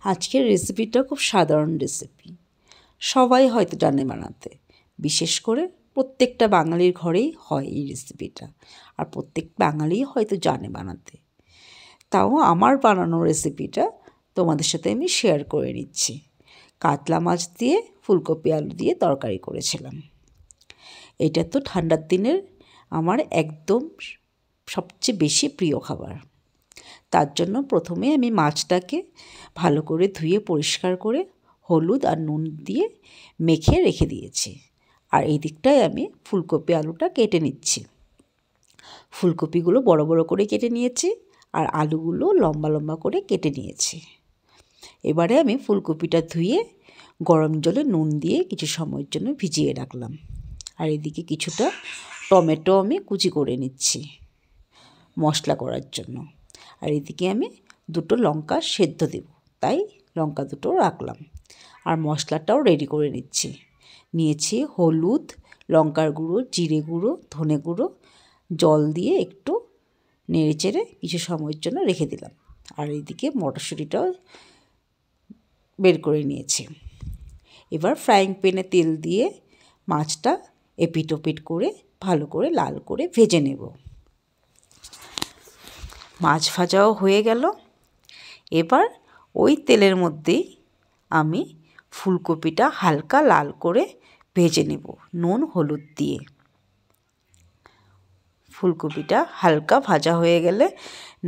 আজকের রেসিপিটা খুব সাধারণ রেসিপি, সবাই হয়তো জানে বানাতে। বিশেষ করে প্রত্যেকটা বাঙালির ঘরেই হয় এই রেসিপিটা, আর প্রত্যেক বাঙালিই হয়তো জানে বানাতে। তাও আমার বানানো রেসিপিটা তোমাদের সাথে আমি শেয়ার করে নিচ্ছি। কাতলা মাছ দিয়ে ফুলকপি আলু দিয়ে তরকারি করেছিলাম। এটা তো ঠান্ডার দিনের আমার একদম সবচেয়ে বেশি প্রিয় খাবার। তার জন্য প্রথমে আমি মাছটাকে ভালো করে ধুয়ে পরিষ্কার করে হলুদ আর নুন দিয়ে মেখে রেখে দিয়েছি। আর এই দিকটায় আমি ফুলকপি আলুটা কেটে নিচ্ছি। ফুলকপিগুলো বড় বড় করে কেটে নিয়েছি আর আলুগুলো লম্বা লম্বা করে কেটে নিয়েছি। এবারে আমি ফুলকপিটা ধুয়ে গরম জলে নুন দিয়ে কিছু সময়ের জন্য ভিজিয়ে রাখলাম। আর এদিকে কিছুটা টমেটো আমি কুচি করে নিচ্ছি মশলা করার জন্য। আর এদিকে আমি দুটো লঙ্কা সেদ্ধ দেব, তাই লঙ্কা দুটো রাখলাম। আর মশলাটাও রেডি করে নিয়েছি হলুদ, লঙ্কার গুঁড়ো, জিরে গুঁড়ো, ধনে গুঁড়ো, জল দিয়ে একটু নেড়েচেড়ে কিছু সময়ের জন্য রেখে দিলাম। আর এদিকে মটরশুঁটিটাও বের করে নিয়েছি। এবার ফ্রাইং প্যানে তেল দিয়ে মাছটা এপিট ওপিট করে ভালো করে লাল করে ভেজে নেব। মাছ ভাজাও হয়ে গেল। এবার ওই তেলের মধ্যেই আমি ফুলকপিটা হালকা লাল করে ভেজে নেব নুন হলুদ দিয়ে। ফুলকপিটা হালকা ভাজা হয়ে গেলে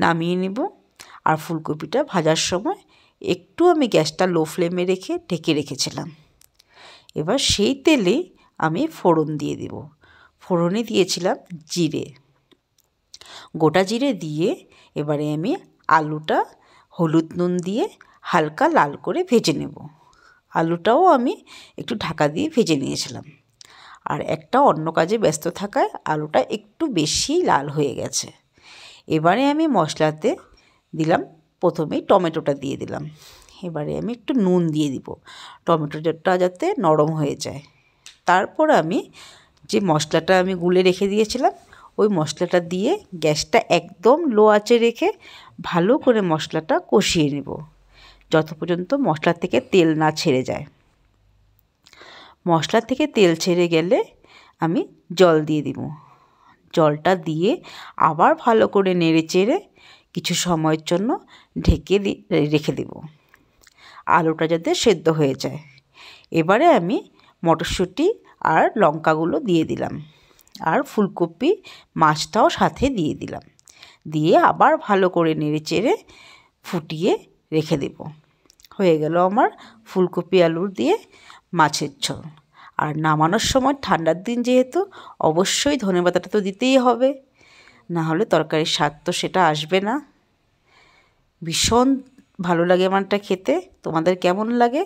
নামিয়ে নেব। আর ফুলকপিটা ভাজার সময় একটু আমি গ্যাসটা লো ফ্লেমে রেখে ঢেকে রেখেছিলাম। এবার সেই তেলে আমি ফোড়ন দিয়ে দেব। ফোড়নে দিয়েছিলাম জিরে, গোটা জিরে দিয়ে এবারে আমি আলুটা হলুদ নুন দিয়ে হালকা লাল করে ভেজে নেব। আলুটাও আমি একটু ঢাকা দিয়ে ভেজে নিয়েছিলাম। আর একটা অন্য কাজে ব্যস্ত থাকায় আলুটা একটু বেশি লাল হয়ে গেছে। এবারে আমি মশলাতে দিলাম, প্রথমেই টমেটোটা দিয়ে দিলাম। এবারে আমি একটু নুন দিয়ে দিব, টমেটোটা যাতে নরম হয়ে যায়। তারপর আমি যে মশলাটা আমি গুলে রেখে দিয়েছিলাম ওই মশলাটা দিয়ে গ্যাসটা একদম লো আঁচে রেখে ভালো করে মশলাটা কষিয়ে নেব যত পর্যন্ত মশলা থেকে তেল না ছেড়ে যায়। মশলা থেকে তেল ছেড়ে গেলে আমি জল দিয়ে দিব। জলটা দিয়ে আবার ভালো করে নেড়ে চেড়ে কিছু সময়ের জন্য ঢেকে রেখে দেব, আলুটা যাতে সেদ্ধ হয়ে যায়। এবারে আমি মটরশুঁটি আর লঙ্কাগুলো দিয়ে দিলাম, আর ফুলকপি মাছটাও সাথে দিয়ে দিলাম। দিয়ে আবার ভালো করে নেড়ে চেড়ে ফুটিয়ে রেখে দেব। হয়ে গেল আমার ফুলকপি আলু দিয়ে মাছের ঝোল। আর নামানোর সময় ঠান্ডার দিন যেহেতু অবশ্যই ধনেপাতাটা তো দিতেই হবে, না হলে তরকারির স্বাদ তো সেটা আসবে না। ভীষণ ভালো লাগে আমারটা খেতে। তোমাদের কেমন লাগে?